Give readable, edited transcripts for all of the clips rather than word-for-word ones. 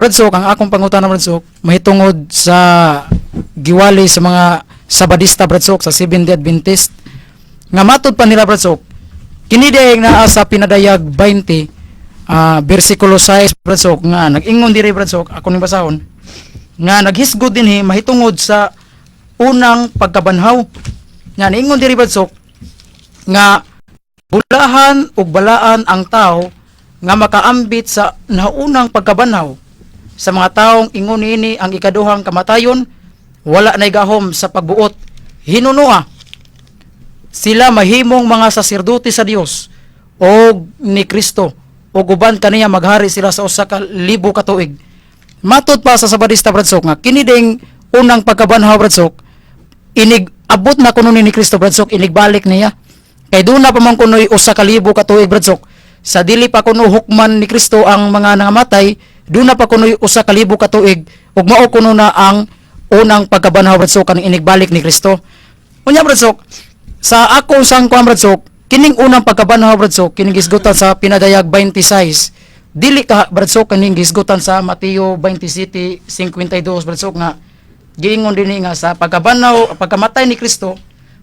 Bradsok, ang akong pangutana Bradsok, mahitungod sa giwali sa mga Sabadista Bradsok sa Seventh-day Adventist. Nga matod pa nila Bradsok, kini diay naa sa pinadayag 20 bersikulo 6 Bradsok nga nag-ingon diri Bradsok, ako ni basahon, nga naghisgod dinhi mahitungod sa unang pagkabanhaw. Nga niingon diri Bradsok nga bulahan ug balaan ang tao nga makaambit sa naunang pagkabanhaw. Sa mga taong ingon ini ang ikaduhang kamatayon, wala nay gahom sa pagbuot. Hinunua sila mahimong mga saserdote sa Dios o ni Kristo o guban kaniya maghari sila sa usa ka libo ka tuig. Matud pa sa Sabadista Bradsok nga kini ding unang pagkabanhaw Bradsok, inig abot na kuno ni Kristo Bradsok, inigbalik niya. Kay doon na pa man kuno'y usa ka libo ka tuig Bradsok. Sa dili pa kuno hukman ni Kristo ang mga nangamatay, doon na pa kuno'y usa ka libo ka tuig ug mao kuno na ang unang pagkabanhaw Bradsok kaning inigbalik ni Kristo. Unya Bradsok, sa ako sang kuan Bradsok, kining unang pagkabanhaw Bradsok kining gisgutan sa pinadayag 26. Dili ka Bradsok kining gisgutan sa Mateo 27:52 Bradsok nga giingon dinhi nga sa pagkabanhaw pagkamatay ni Kristo,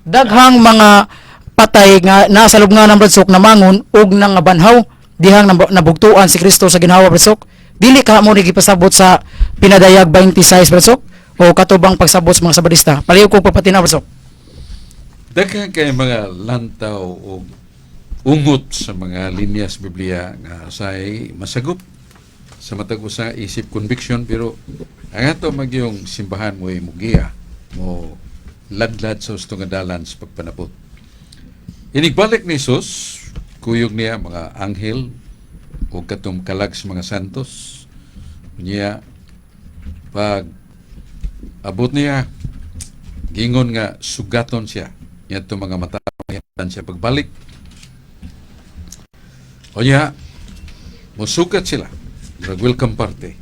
daghang mga patay nga nasa lubnganan Bradsok namangon ug nangabanhaw dihang nabugtuan si Kristo sa ginhawa Bradsok. Dili ka mo gipasabot sa pinadayag 26 Bradsok o katubang pagsabot sa mga Sabadista. Paliw ko papatinaw Bradsok. Daghang kay mga lantaw o ungot sa mga linyas Biblia nga say masagop sa matag usa isip conviction, pero ang ato magyong simbahan mo mugiya mo ladlad sa gusto nga dalan sa pagpanabot. Inigbalik ni Jesus, kuyog niya mga anghel o katong kalag sa mga santos niya, pag abot niya gingon nga sugaton siya niya itong mga mata siya pagbalik o niya musugat sila welcome party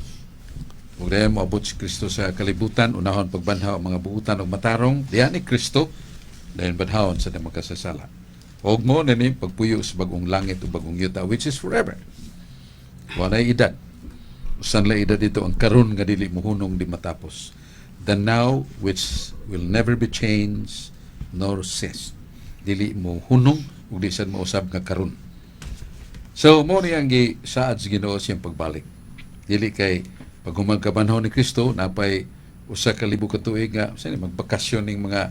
ug dahil moabot si Kristo sa kalibutan, unahon pagbanhaw ang mga buutan o matarong diyan ni Kristo dahil banhawon sa magkasasala og mo nani pagpuyo sa bagong langit o bagong yuta which is forever. Walay edad. Usan la edad dito ang karon nga dili mohunong di matapos. The now which will never be changed nor cease. Dili mohunong ug di sad mausab nga karon. So mo ni ang saad sa Ginoo siyang pagbalik. Dili kay pag humagkabanhaw ni Kristo napay usa ka libo ka tuig nga sa magbakasyon ning mga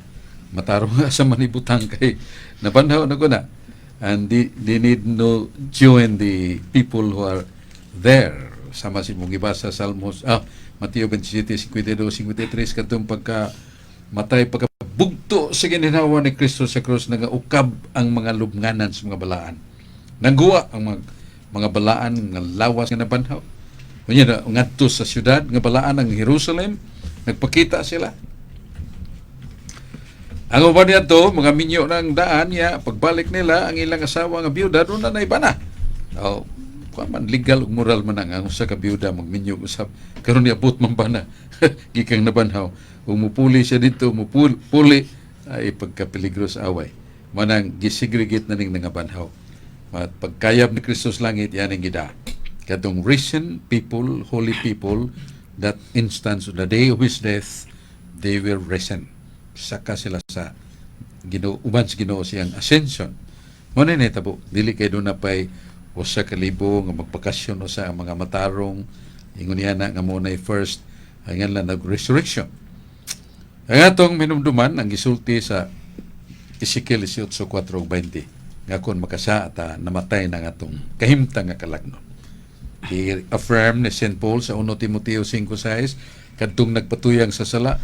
matarong sa manibutang kay nabanhaw na ko na, and they need no join the people who are there. Sama si mong ibasa Salmos Mateo 27:52-53 katong pagka matay pagkabugto sa ginhawa ni Kristo sa krus, nagaukab ang mga lubnganan sa mga balaan, nangguwa ang mga balaan nga lawas nga nabanhaw unya ngadto sa syudad nga balaan ng Jerusalem, nagpakita sila. Ang uban niya to, mga minyo ng daan niya, pagbalik nila, ang ilang asawa nga biyuda, doon na naibana. Man, legal ug moral man ang usa ka biyuda, magminyo usap. Karon niya but man bana, gikang nabanhaw. Kung mupuli siya dito, mupuli, ay pagkapeligro sa away. Manang gisegregate na ning nangabanhaw. At pagkayab ni Kristo sa langit, yan ang gida. Katong risen people, holy people, that instance, the day of his death, they were risen. Saka sila sa Ginoo, uban sa Ginoo siyang ascension. Mo na tabo, dili kay doon na pay usa ka libo nga magpakasyon sa mga matarong ingon niya na nga mo na first ang lang nag-resurrection. Ang atong minumduman ang gisulti sa Ezekiel 18:4-20 nga kon makasa at namatay na nga atong kahimtang nga kalagno. I-affirm ni St. Paul sa 1 Timoteo 5:6 kadtong nagpatuyang sa sala,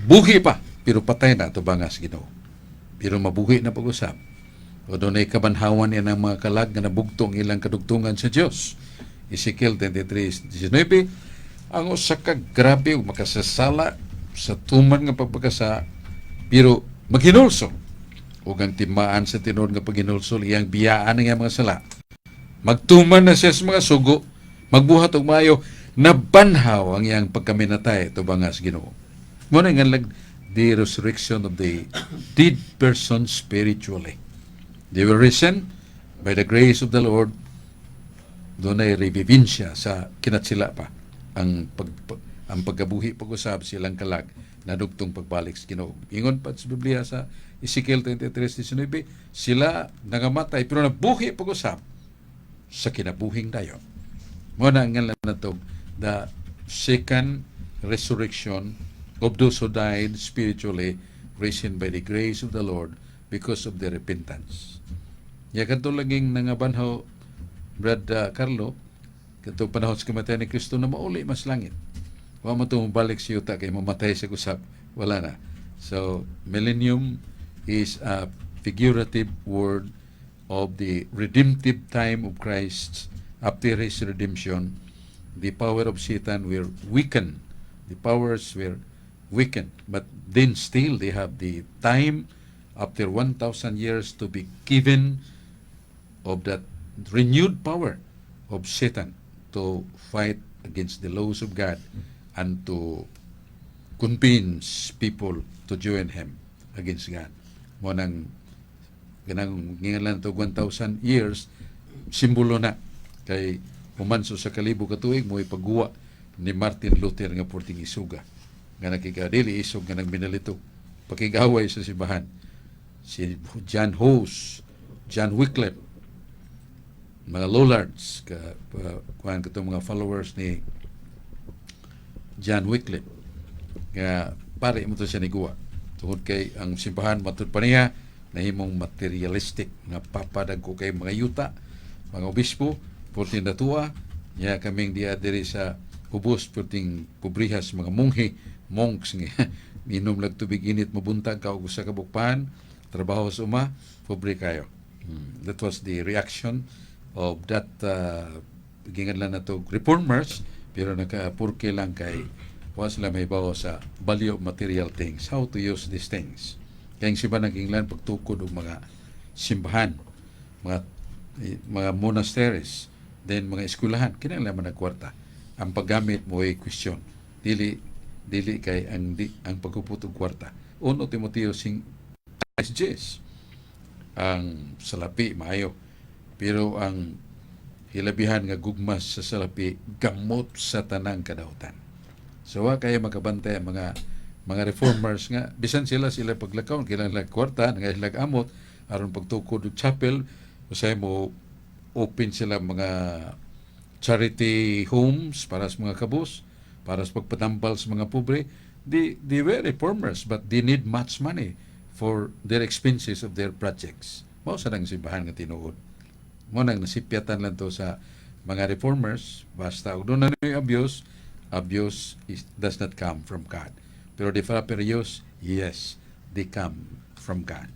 buhi pa pero patay na ito bangas Ginoo. Pero mabuhi na pag-usap. O doon ay kabanhawan yan ang mga kalag na nabugtong ilang kadugtungan sa Diyos. Ezekiel 23:19, ang usa ka grabe o makasasala sa tuman nga pagpagkasa, pero maghinulso. O ang timaan sa tinod nga paghinulso, iyang biyaan ng mga sala. Magtuman na siya sa mga sugo, magbuhat og maayo, nabanhaw ang iyang pagkaminatay ito bangas Ginoo. Muna nga the resurrection of the dead person spiritually. They were risen by the grace of the Lord. Doon ay revivinsya sa kinatsila pa. ang pagkabuhi pag-usab silang kalag na dugtong pagbalik sa Ginoo. Ingon pa sa Biblia sa Ezekiel 33:19, sila nangamatay pero nabuhi pag-usab sa kinabuhing dayon. Mo na ang ngalan na to, the second resurrection of those who died spiritually, risen by the grace of the Lord because of their repentance. Ya kadto laging nangabanhaw Brad Carlo, kadto panahon sa kamatayan ni Kristo na mauli mas langit. Wa mo to balik sa yuta kay mamatay sa kusap, wala na. So millennium is a figurative word of the redemptive time of Christ. After his redemption, the power of Satan will weaken. The powers were weakened, but then still they have the time after 1,000 years to be given of that renewed power of Satan to fight against the laws of God and to convince people to join him against God. Mo nang ganang ngingalan to 1,000 years, simbolo na kay humanso sa kalibo ka tuig mo ipagguwa ni Martin Luther nga porting isuga nga nakikadili isog nga nagminalito pakigaway sa simbahan. Si John Hus, John Wycliffe, mga Lollards, kuhan ka mga followers ni John Wycliffe, nga pare mo to siya niguwa. Tungod kay ang simbahan matud pa niya, nahimong materialistic, nga papadag ko kay mga yuta, mga obispo, porting datua, niya kaming diya diri sa ubos, porting pobrihas, mga monks, nga minom lang tubig init, mabuntag ka, sa kabukpahan, trabaho sa uma, pobre kayo. That was the reaction of that ginganlan na to reformers, pero nakapurke lang kay wa sila may bawa sa value of material things, how to use these things. Kaya yung simbahan ng England pagtukod og mga simbahan, mga monasteries, then mga eskwelahan, kinahanglan man nagkwarta. Ang paggamit mo ay question. Dili kay ang pagpuputog kwarta. 1 Timoteo 5:10, ang salapi maayo, pero ang hilabihan nga gugmas sa salapi gamot sa tanang kadautan. So wa kay makabantay ang mga reformers nga bisan sila paglakaw kinahanglan kwarta nga ilag amot aron pagtukod og chapel, usay mo open sila mga charity homes para sa mga kabus, para sa pagpatambal sa mga pobre. They were reformers, but they need much money for their expenses of their projects. Mao sa nang simbahan nga tinuod. Mo nang nasipyatan lang to sa mga reformers, basta og doon na abuse does not come from God. Pero the proper use, yes, they come from God.